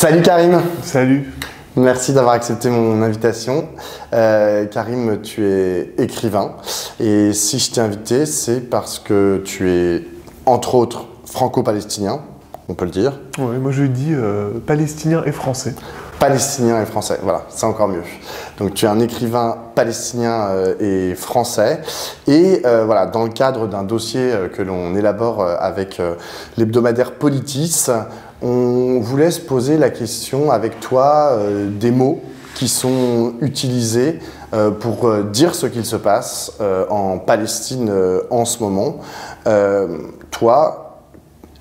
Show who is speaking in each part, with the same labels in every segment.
Speaker 1: Salut Karim.
Speaker 2: Salut.
Speaker 1: Merci d'avoir accepté mon invitation. Karim, tu es écrivain et si je t'ai invité, c'est parce que tu es, entre autres, franco-palestinien, on peut le dire.
Speaker 2: Ouais, moi je dis palestinien et français.
Speaker 1: Palestinien et français, voilà, c'est encore mieux. Donc tu es un écrivain palestinien et français et voilà, dans le cadre d'un dossier que l'on élabore avec l'hebdomadaire Politis, on voulait se poser la question avec toi des mots qui sont utilisés pour dire ce qu'il se passe en Palestine en ce moment. Toi,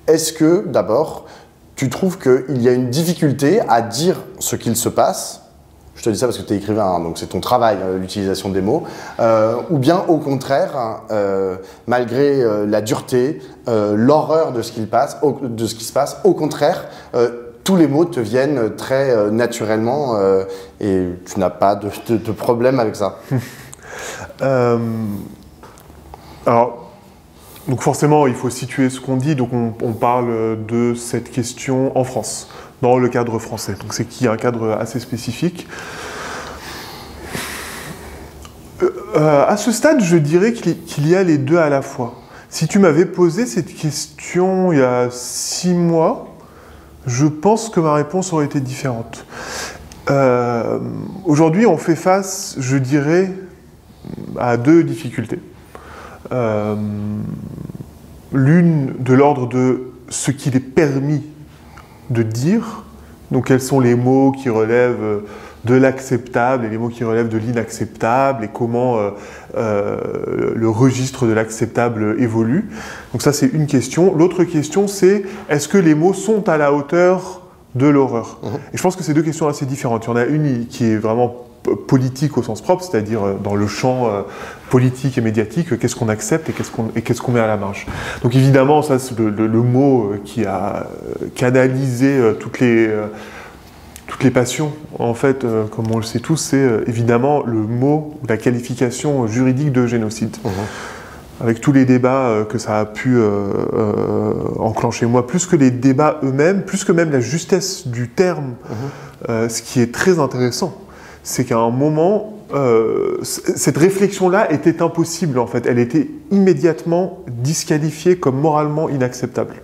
Speaker 1: est-ce que d'abord tu trouves qu'il y a une difficulté à dire ce qu'il se passe? Je te dis ça parce que tu es écrivain, hein, donc c'est ton travail, l'utilisation des mots. Ou bien au contraire, malgré la dureté, l'horreur de ce qui se passe, au contraire, tous les mots te viennent très naturellement et tu n'as pas de problème avec ça.
Speaker 2: Donc forcément, il faut situer ce qu'on dit. Donc on parle de cette question en France, dans le cadre français. Donc c'est qu'il y a un cadre assez spécifique. À ce stade, je dirais qu'il y a les deux à la fois. Si tu m'avais posé cette question il y a 6 mois, je pense que ma réponse aurait été différente. Aujourd'hui, on fait face, je dirais, à 2 difficultés. L'une de l'ordre de ce qu'il est permis de dire, donc quels sont les mots qui relèvent de l'acceptable et les mots qui relèvent de l'inacceptable et comment le registre de l'acceptable évolue. Donc ça c'est une question. L'autre question c'est est-ce que les mots sont à la hauteur de l'horreur? Et je pense que c'est 2 questions assez différentes. Il y en a une qui est vraiment politique au sens propre, c'est-à-dire dans le champ politique et médiatique, qu'est-ce qu'on accepte et qu'est-ce qu'on met à la marge. Donc évidemment, ça c'est le mot qui a canalisé toutes les passions, en fait, comme on le sait tous, c'est évidemment le mot, la qualification juridique de génocide. Avec tous les débats que ça a pu enclencher. Moi, plus que les débats eux-mêmes, plus que même la justesse du terme, ce qui est très intéressant, c'est qu'à un moment, cette réflexion-là était impossible, en fait. Elle était immédiatement disqualifiée comme moralement inacceptable.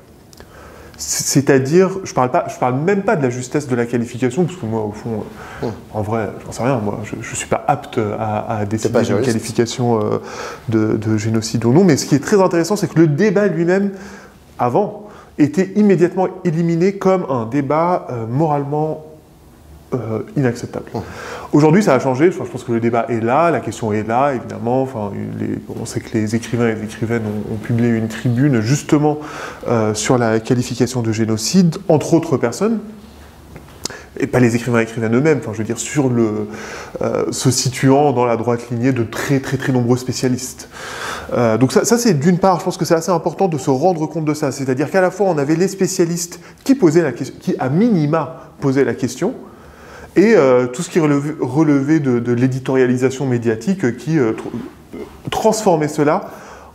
Speaker 2: C'est-à-dire, je parle même pas de la justesse de la qualification, parce que moi, au fond, en vrai, j'en sais rien, moi, je suis pas apte à décider d'une qualification de génocide ou non, mais ce qui est très intéressant, c'est que le débat lui-même, avant, était immédiatement éliminé comme un débat moralement inacceptable. Aujourd'hui, ça a changé. Je pense que le débat est là, la question est là, évidemment. Enfin, on sait que les écrivains et les écrivaines ont publié une tribune justement sur la qualification de génocide, entre autres personnes, et pas les écrivains et écrivaines eux-mêmes. Enfin, je veux dire, sur se situant dans la droite lignée de très nombreux spécialistes. Donc ça c'est d'une part, je pense que c'est assez important de se rendre compte de ça. C'est-à-dire qu'à la fois, on avait les spécialistes qui posaient la question, qui à minima posaient la question, et tout ce qui relevait de l'éditorialisation médiatique qui transformait cela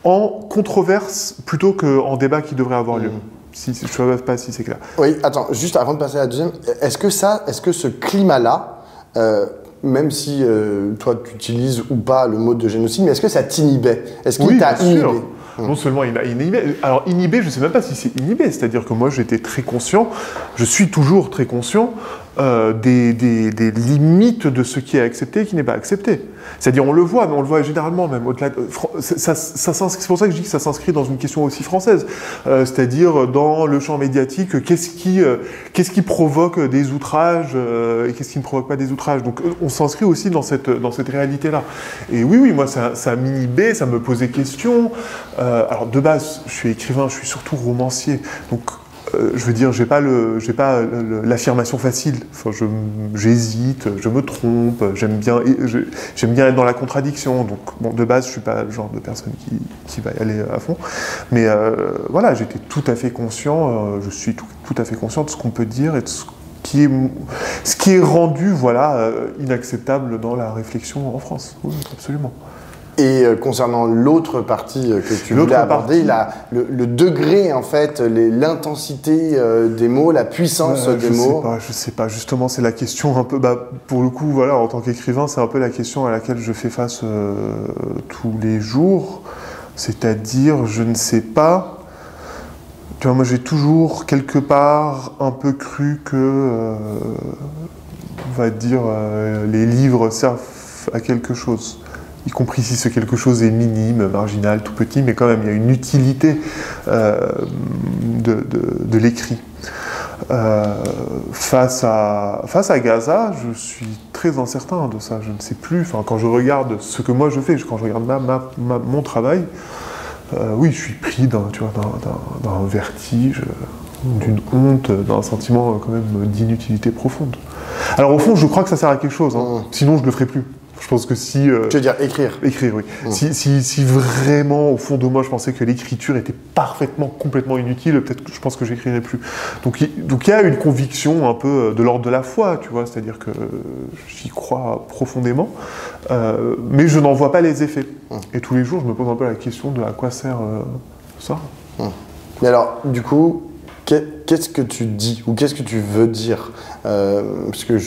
Speaker 2: en controverse plutôt qu'en débat qui devrait avoir lieu. Je ne sais pas si c'est clair.
Speaker 1: Oui, attends, juste avant de passer à la deuxième, est-ce que ce climat-là, même si toi tu utilises ou pas le mot de génocide, mais est-ce que ça t'inhibait? Est-ce qu'il t'a inhibé?
Speaker 2: Non seulement il m'a inhibé, alors inhibé, je ne sais même pas si c'est inhibé, c'est-à-dire que moi j'étais très conscient, je suis toujours très conscient des limites de ce qui est accepté et qui n'est pas accepté. C'est-à-dire on le voit, mais on le voit généralement même au-delà. C'est pour ça que je dis que ça s'inscrit dans une question aussi française, c'est-à-dire dans le champ médiatique, qu'est-ce qui provoque des outrages et qu'est-ce qui ne provoque pas des outrages. Donc on s'inscrit aussi dans cette réalité-là. Et oui, moi ça m'inhibait, ça me posait question. Alors de base, je suis écrivain, je suis surtout romancier, donc je veux dire, j'ai pas l'affirmation facile. Enfin, j'hésite, je me trompe, j'aime bien être dans la contradiction. Donc, bon, de base, je suis pas le genre de personne qui va y aller à fond. Mais voilà, j'étais tout à fait conscient, je suis tout à fait conscient de ce qu'on peut dire et de ce qui est rendu, voilà, inacceptable dans la réflexion en France. Oui, absolument.
Speaker 1: Et concernant l'autre partie que tu voulais aborder, le degré, en fait, l'intensité des mots, la puissance des mots.
Speaker 2: Je sais pas. Justement, c'est la question un peu. Pour le coup, voilà, en tant qu'écrivain, c'est un peu la question à laquelle je fais face tous les jours. C'est-à-dire, je ne sais pas. Tu vois, moi, j'ai toujours quelque part un peu cru que, on va dire, les livres servent à quelque chose. Y compris si ce quelque chose est minime, marginal, tout petit, mais quand même, il y a une utilité de l'écrit. Face à Gaza, je suis très incertain de ça, je ne sais plus. Enfin, quand je regarde ce que moi je fais, quand je regarde mon travail, oui, je suis pris d'un vertige, d'une honte, d'un sentiment quand même d'inutilité profonde. Alors au fond, je crois que ça sert à quelque chose, hein. Sinon je ne le ferai plus. Je pense que si...
Speaker 1: Tu veux dire écrire?
Speaker 2: Écrire, oui. Si vraiment, au fond de moi, je pensais que l'écriture était complètement inutile, peut-être que je pense que j'écrirais plus. Donc il y a une conviction un peu de l'ordre de la foi, tu vois, c'est-à-dire que j'y crois profondément, mais je n'en vois pas les effets. Et tous les jours, je me pose un peu la question de à quoi sert ça.
Speaker 1: Mais alors, du coup, qu'est-ce que tu dis, ou qu'est-ce que tu veux dire? Parce que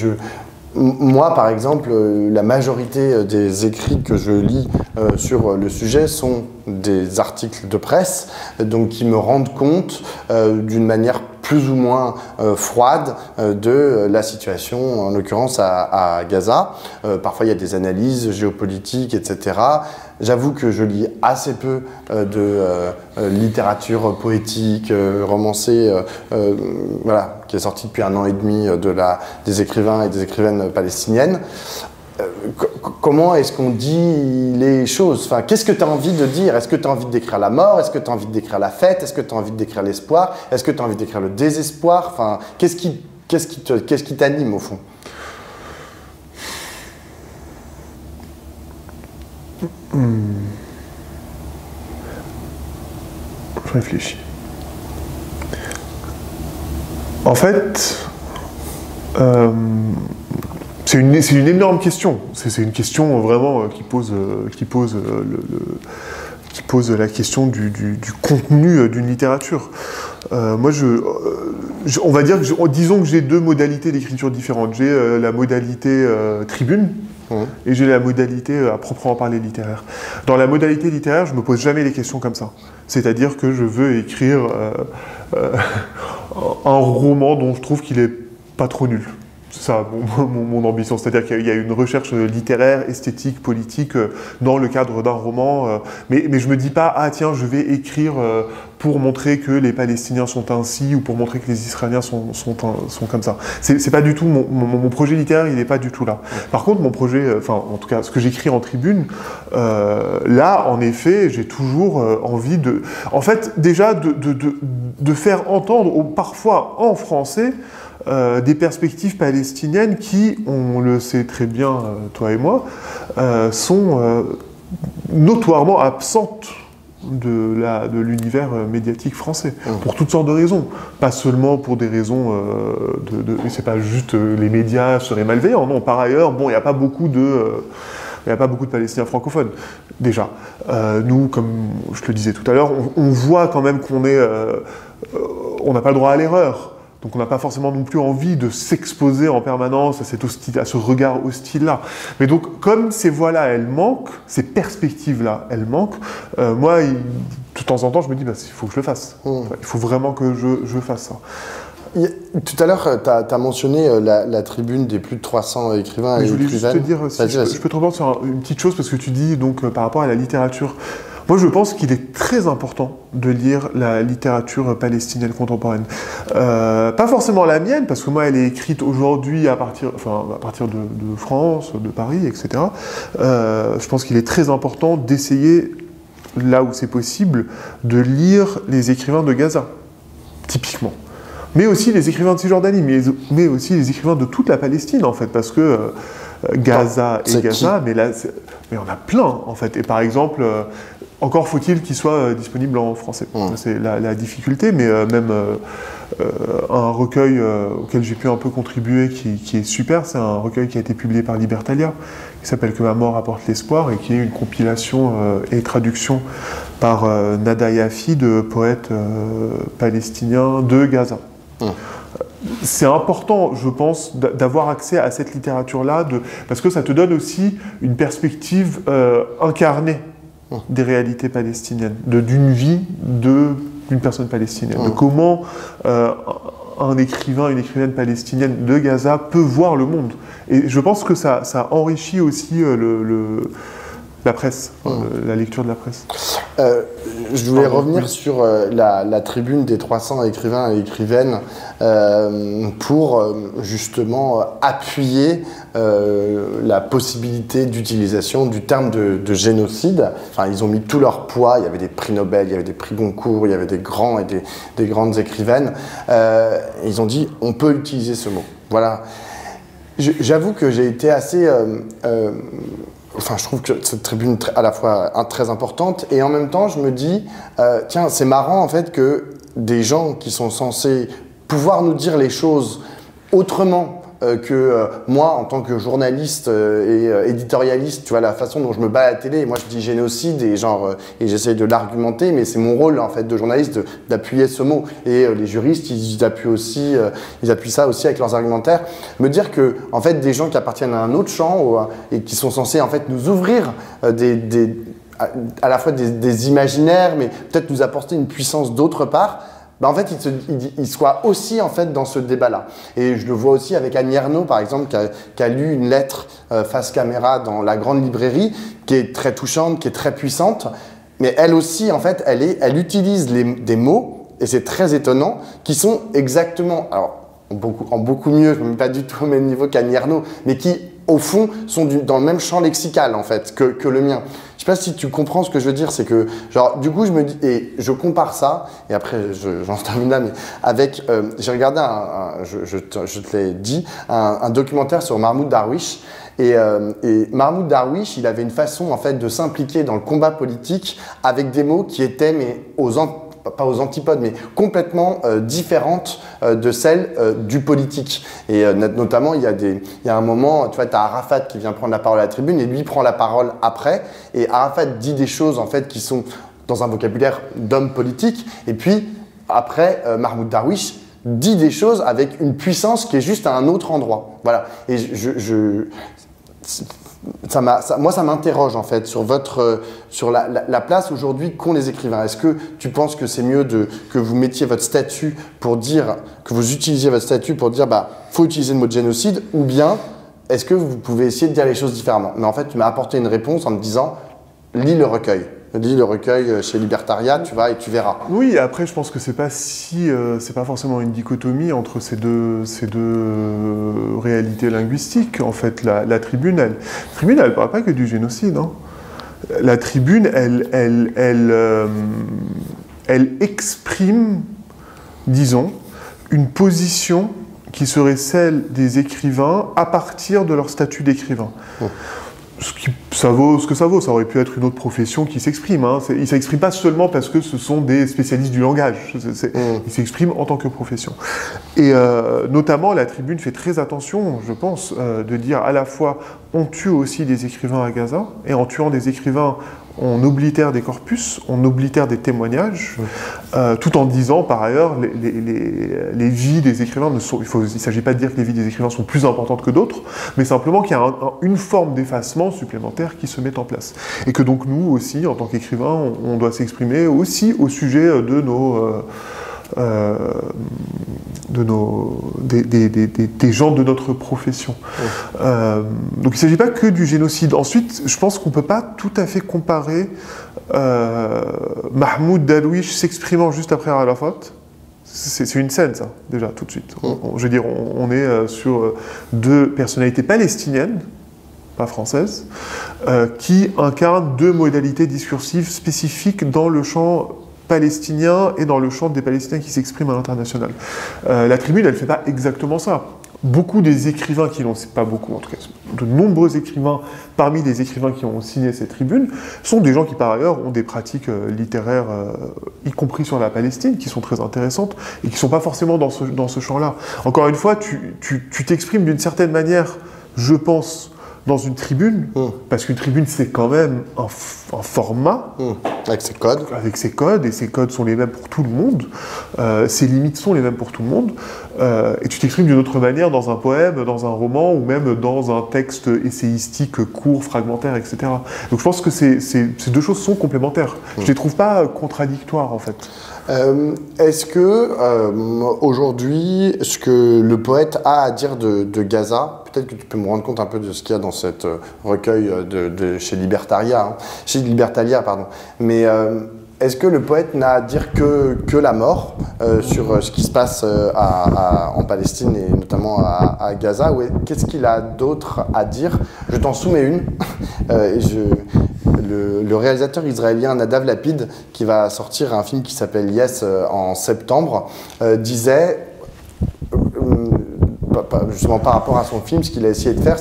Speaker 1: moi, par exemple, la majorité des écrits que je lis sur le sujet sont des articles de presse, donc qui me rendent compte d'une manière plus ou moins froide de la situation, en l'occurrence à Gaza. Parfois, il y a des analyses géopolitiques, etc. J'avoue que je lis assez peu de littérature poétique, romancée, voilà, qui est sortie depuis 1 an et demi des écrivains et des écrivaines palestiniennes. Comment est-ce qu'on dit les choses? Enfin, qu'est-ce que tu as envie de dire? Est-ce que tu as envie de décrire la mort? Est-ce que tu as envie de décrire la fête? Est-ce que tu as envie de décrire l'espoir? Est-ce que tu as envie de décrire le désespoir? Enfin, qu'est-ce qui t'anime au fond?
Speaker 2: Je réfléchis. En fait, c'est une énorme question. C'est une question vraiment qui pose la question du contenu d'une littérature. Moi, on va dire disons que j'ai 2 modalités d'écriture différentes. J'ai la modalité tribune. Et j'ai la modalité à proprement parler littéraire. Dans la modalité littéraire, je ne me pose jamais les questions comme ça. C'est-à-dire que je veux écrire un roman dont je trouve qu'il est pas trop nul. C'est ça mon ambition. C'est-à-dire qu'il y a une recherche littéraire, esthétique, politique dans le cadre d'un roman. Mais je ne me dis pas, ah tiens, je vais écrire pour montrer que les Palestiniens sont ainsi ou pour montrer que les Israéliens sont comme ça. C'est pas du tout mon projet littéraire, il n'est pas du tout là. Par contre, mon projet, enfin en tout cas ce que j'écris en tribune, là en effet, j'ai toujours envie de, en fait déjà de faire entendre parfois en français des perspectives palestiniennes qui, on le sait très bien, toi et moi, sont notoirement absentes de l'univers médiatique français, pour toutes sortes de raisons. Pas seulement pour des raisons c'est pas juste les médias seraient malveillants, non, par ailleurs, bon, il n'y a pas beaucoup de Palestiniens francophones, déjà. Nous, comme je te le disais tout à l'heure, on voit quand même qu'on on n'a pas le droit à l'erreur. Donc on n'a pas forcément non plus envie de s'exposer en permanence à ce regard hostile-là. Mais donc, comme ces voix-là, elles manquent, ces perspectives-là, elles manquent, moi, de temps en temps, je me dis, il faut que je le fasse. Il faut vraiment que je fasse ça.
Speaker 1: Tout à l'heure, tu as mentionné la tribune des plus de 300 écrivains et écrivaines. Je voulais juste te dire,
Speaker 2: je peux te reprendre sur une petite chose, parce que tu dis, donc, par rapport à la littérature, moi, je pense qu'il est très important de lire la littérature palestinienne contemporaine. Pas forcément la mienne, parce que moi, elle est écrite aujourd'hui à partir de France, de Paris, etc. Je pense qu'il est très important d'essayer, là où c'est possible, de lire les écrivains de Gaza, typiquement. Mais aussi les écrivains de Cisjordanie, mais aussi les écrivains de toute la Palestine, en fait, parce que Gaza et Gaza, mais là, mais on a plein, en fait. Et par exemple, Encore faut-il qu'il soit disponible en français. C'est la difficulté, mais même un recueil auquel j'ai pu un peu contribuer, qui est super, c'est un recueil qui a été publié par Libertalia, qui s'appelle Que ma mort apporte l'espoir, et qui est une compilation et traduction par Nada Yafi de poètes palestiniens de Gaza. C'est important, je pense, d'avoir accès à cette littérature-là, parce que ça te donne aussi une perspective incarnée des réalités palestiniennes, d'une vie d'une personne palestinienne, de comment un écrivain, une écrivaine palestinienne de Gaza peut voir le monde. Et je pense que ça enrichit aussi la presse, la lecture de la presse.
Speaker 1: Je voulais revenir sur la tribune des 300 écrivains et écrivaines pour justement appuyer la possibilité d'utilisation du terme de génocide. Enfin, ils ont mis tout leur poids, il y avait des prix Nobel, il y avait des prix Goncourt, il y avait des grands et des grandes écrivaines. Ils ont dit, on peut utiliser ce mot. Voilà. J'avoue que j'ai été assez... Enfin, je trouve que cette tribune à la fois très importante, et en même temps, je me dis, tiens, c'est marrant en fait que des gens qui sont censés pouvoir nous dire les choses autrement que moi, en tant que journaliste et éditorialiste, tu vois, la façon dont je me bats à la télé, moi je dis génocide et et j'essaye de l'argumenter, mais c'est mon rôle en fait de journaliste d'appuyer ce mot. Et les juristes, ils appuient ça aussi avec leurs argumentaires. Me dire que en fait des gens qui appartiennent à un autre champ et qui sont censés en fait nous ouvrir à la fois des imaginaires, mais peut-être nous apporter une puissance d'autre part. Ben en fait, il soit aussi en fait dans ce débat-là. Et je le vois aussi avec Annie Ernaux, par exemple, qui a lu une lettre face caméra dans la grande librairie, qui est très touchante, qui est très puissante. Mais elle aussi, en fait, elle utilise des mots, et c'est très étonnant, qui sont exactement, alors en beaucoup mieux, je ne me mets pas du tout au même niveau qu'Annie Ernaux, mais qui, au fond, sont dans le même champ lexical, en fait, que le mien. Je sais pas si tu comprends ce que je veux dire, c'est que, genre, du coup, je me dis, et je compare ça, et après, j'en termine là, mais avec, j'ai regardé je te l'ai dit, un documentaire sur Mahmoud Darwish, et Mahmoud Darwish, il avait une façon, en fait, de s'impliquer dans le combat politique avec des mots qui étaient, mais pas aux antipodes, mais complètement différentes de celles du politique. Et notamment, il y a un moment, tu vois, tu as Arafat qui vient prendre la parole à la tribune et lui prend la parole après. Et Arafat dit des choses, en fait, qui sont dans un vocabulaire d'homme politique. Et puis, après, Mahmoud Darwish dit des choses avec une puissance qui est juste à un autre endroit. Voilà. Et moi, ça m'interroge en fait sur la place aujourd'hui qu'ont les écrivains. Est-ce que tu penses que c'est mieux que vous mettiez votre statut pour dire, que vous utilisiez votre statut pour dire, bah, faut utiliser le mot de génocide, ou bien est-ce que vous pouvez essayer de dire les choses différemment? Mais en fait, tu m'as apporté une réponse en me disant, lis le recueil. Lis le recueil chez Libertaria, tu vas et tu verras.
Speaker 2: Oui, après, je pense que c'est pas forcément une dichotomie entre ces deux réalités linguistiques. En fait, la tribune, elle parle pas que du génocide. Hein. La tribune, elle exprime, disons, une position qui serait celle des écrivains à partir de leur statut d'écrivain. Ça vaut ce que ça vaut, ça aurait pu être une autre profession qui s'exprime. Hein. Ils ne s'expriment pas seulement parce que ce sont des spécialistes du langage, ils s'expriment en tant que profession. Et notamment, la tribune fait très attention, je pense, de dire à la fois on tue aussi des écrivains à Gaza, et en tuant des écrivains, on oblitère des corpus, on oblitère des témoignages, tout en disant par ailleurs les vies des écrivains il ne s'agit pas de dire que les vies des écrivains sont plus importantes que d'autres, mais simplement qu'il y a une forme d'effacement supplémentaire qui se met en place. Et que donc nous aussi, en tant qu'écrivains, on doit s'exprimer aussi au sujet des gens de notre profession. Donc il ne s'agit pas que du génocide. Ensuite, je pense qu'on ne peut pas tout à fait comparer Mahmoud Darwish s'exprimant juste après Arafat. C'est une scène, ça, déjà, tout de suite. Je veux dire, on est sur deux personnalités palestiniennes, pas françaises, qui incarnent deux modalités discursives spécifiques dans le champ palestinien et dans le champ des Palestiniens qui s'expriment à l'international. La tribune, elle ne fait pas exactement ça. beaucoup des écrivains qui l'ont, c'est pas beaucoup en tout cas, de nombreux écrivains parmi les écrivains qui ont signé ces tribunes sont des gens qui par ailleurs ont des pratiques littéraires, y compris sur la Palestine, qui sont très intéressantes et qui ne sont pas forcément dans ce champ-là. Encore une fois, tu t'exprimes d'une certaine manière, je pense, dans une tribune, parce qu'une tribune c'est quand même un format.
Speaker 1: Avec ses codes.
Speaker 2: Avec ses codes, et ces codes sont les mêmes pour tout le monde, ses limites sont les mêmes pour tout le monde, et tu t'exprimes d'une autre manière dans un poème, dans un roman, ou même dans un texte essayistique court, fragmentaire, etc. Donc je pense que ces deux choses sont complémentaires. Je ne les trouve pas contradictoires en fait.
Speaker 1: Est-ce que aujourd'hui, ce que le poète a à dire de Gaza, peut-être que tu peux me rendre compte un peu de ce qu'il y a dans cet recueil chez Libertalia, chez Libertalia, pardon. Mais est-ce que le poète n'a à dire que la mort sur ce qui se passe en Palestine et notamment à Gaza, ou qu'est-ce qu'il a d'autre à dire? Je t'en soumets une. Le réalisateur israélien Nadav Lapid, qui va sortir un film qui s'appelle Yes en septembre, disait, justement par rapport à son film, ce qu'il a essayé de faire,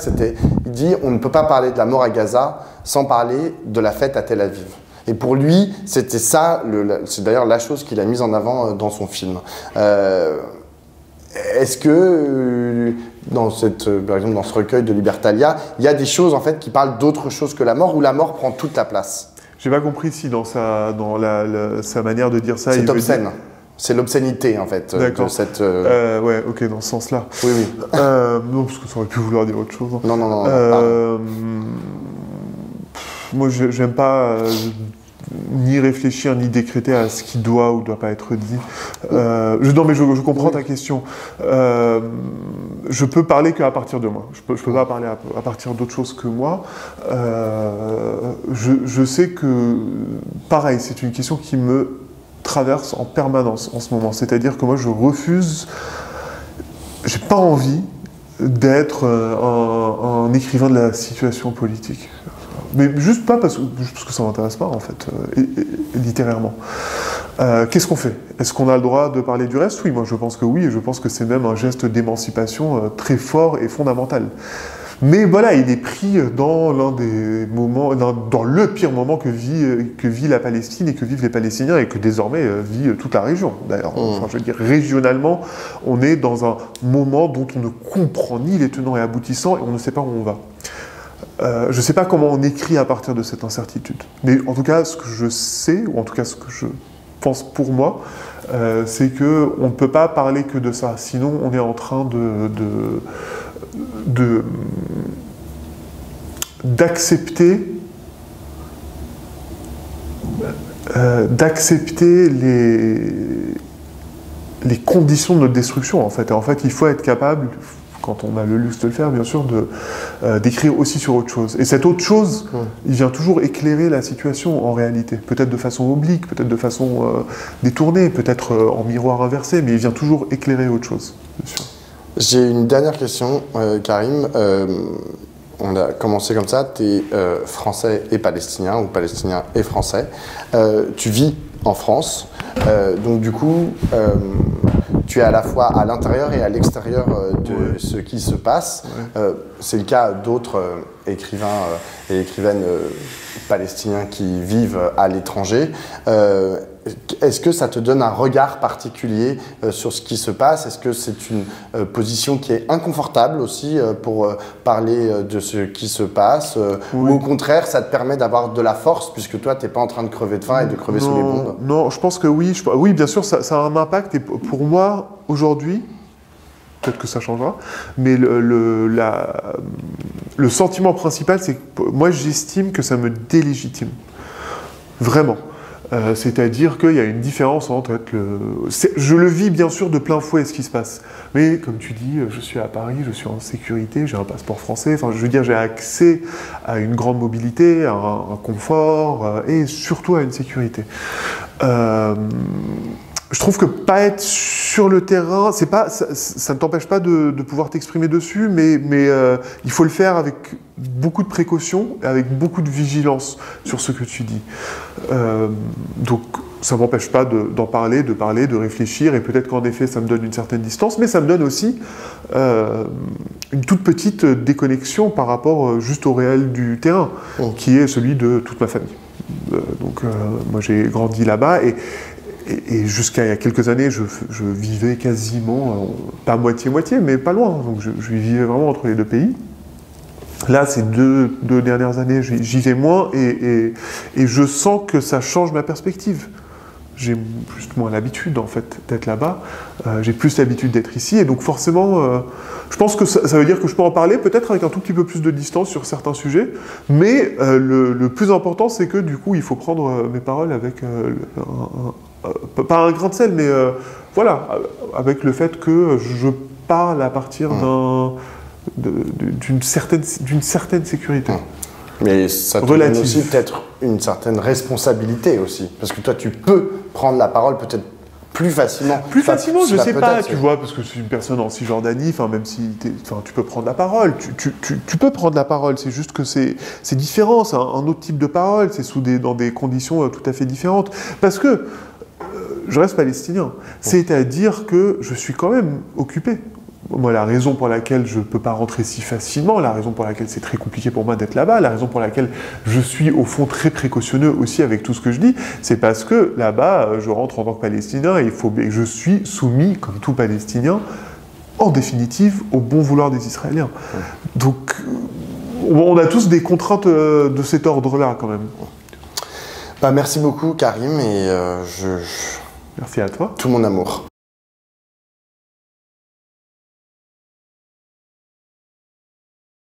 Speaker 1: il dit on ne peut pas parler de la mort à Gaza sans parler de la fête à Tel Aviv. Et pour lui, c'était ça, c'est d'ailleurs la chose qu'il a mise en avant dans son film. Est-ce que par exemple dans ce recueil de Libertalia, il y a des choses en fait qui parlent d'autre chose que la mort, ou la mort prend toute la place?
Speaker 2: J'ai pas compris si dans sa manière de dire ça,
Speaker 1: c'est obscène. C'est l'obscénité en fait de cette.
Speaker 2: Ouais, ok, dans ce sens-là.
Speaker 1: Oui, oui.
Speaker 2: Non, parce que ça aurait pu vouloir dire autre chose.
Speaker 1: Non.
Speaker 2: Moi, j'aime pas ni réfléchir ni décréter à ce qui doit ou doit pas être dit. Non, mais je comprends ta question. Je peux parler qu'à partir de moi. Je peux pas parler à partir d'autre chose que moi. Je sais que, pareil, c'est une question qui me traverse en permanence en ce moment. C'est-à-dire que moi, je refuse. J'ai pas envie d'être un écrivain de la situation politique. Mais juste parce que ça m'intéresse pas, en fait, littérairement. Qu'est-ce qu'on fait? Est-ce qu'on a le droit de parler du reste? Oui, moi je pense que oui, et je pense que c'est même un geste d'émancipation très fort et fondamental. Mais voilà, il est pris dans l'un des moments, dans le pire moment que vit la Palestine et que vivent les Palestiniens, et que désormais vit toute la région, d'ailleurs. Enfin, je veux dire, régionalement, on est dans un moment dont on ne comprend ni les tenants et aboutissants, et on ne sait pas où on va. Je ne sais pas comment on écrit à partir de cette incertitude. Mais en tout cas, ce que je sais, ou en tout cas ce que je pense pour moi, c'est qu'on ne peut pas parler que de ça. Sinon, on est en train d'accepter les conditions de notre destruction, en fait. Et en fait, il faut être capable, quand on a le luxe de le faire, bien sûr, d'écrire aussi sur autre chose. Et cette autre chose, il vient toujours éclairer la situation, en réalité. Peut-être de façon oblique, peut-être de façon détournée, peut-être en miroir inversé, mais il vient toujours éclairer autre chose, bien sûr.
Speaker 1: J'ai une dernière question, Karim. On a commencé comme ça, tu es français et palestinien, ou palestinien et français. Tu vis en France, donc du coup, tu es à la fois à l'intérieur et à l'extérieur de ce qui se passe. C'est le cas d'autres écrivains et écrivaines palestiniens qui vivent à l'étranger. Est-ce que ça te donne un regard particulier sur ce qui se passe? Est-ce que c'est une position qui est inconfortable aussi pour parler de ce qui se passe? Ou au contraire, ça te permet d'avoir de la force, puisque toi, tu n'es pas en train de crever de faim et de crever sous les bombes?
Speaker 2: Non, je pense que oui. Oui, bien sûr, ça a un impact. Et pour moi, aujourd'hui, peut-être que ça changera, mais le sentiment principal, c'est que moi, j'estime que ça me délégitime. Vraiment. C'est-à-dire qu'il y a une différence entre je le vis bien sûr de plein fouet ce qui se passe, mais comme tu dis, je suis à Paris, je suis en sécurité, j'ai un passeport français, enfin je veux dire j'ai accès à une grande mobilité, à un confort et surtout à une sécurité. Je trouve que pas être sur le terrain, ça ne t'empêche pas de pouvoir t'exprimer dessus, mais il faut le faire avec beaucoup de précaution et avec beaucoup de vigilance sur ce que tu dis. Donc ça ne m'empêche pas d'en parler, de réfléchir, et peut-être qu'en effet ça me donne une certaine distance, mais ça me donne aussi une toute petite déconnexion par rapport juste au réel du terrain, qui est celui de toute ma famille. Moi j'ai grandi là-bas, et jusqu'à il y a quelques années, je vivais quasiment, pas moitié-moitié, mais pas loin, donc je vivais vraiment entre les deux pays. Là, ces deux dernières années, j'y vais moins, et je sens que ça change ma perspective. J'ai plus moins l'habitude, en fait, d'être là-bas. J'ai plus l'habitude d'être ici. Et donc, forcément, je pense que ça veut dire que je peux en parler, peut-être avec un tout petit peu plus de distance sur certains sujets. Mais le plus important, c'est que, du coup, il faut prendre mes paroles avec... pas un grain de sel, mais voilà, avec le fait que je parle à partir d'une certaine sécurité.
Speaker 1: Mais ça te donne aussi peut-être une certaine responsabilité aussi, parce que toi tu peux prendre la parole peut-être plus facilement.
Speaker 2: Plus facilement, je sais pas, tu vois, parce que c'est une personne en Cisjordanie, même si tu peux prendre la parole, tu peux prendre la parole, c'est juste que c'est différent, c'est un autre type de parole, c'est dans des conditions tout à fait différentes. Parce que je reste palestinien, c'est-à-dire que je suis quand même occupé. Moi, la raison pour laquelle je ne peux pas rentrer si facilement, la raison pour laquelle c'est très compliqué pour moi d'être là-bas, la raison pour laquelle je suis au fond très précautionneux aussi avec tout ce que je dis, c'est parce que là-bas, je rentre en tant que Palestinien et je suis soumis, comme tout Palestinien, en définitive, au bon vouloir des Israéliens. Donc, on a tous des contraintes de cet ordre-là, quand même.
Speaker 1: Merci beaucoup, Karim, et
Speaker 2: Merci à toi.
Speaker 1: Tout mon amour.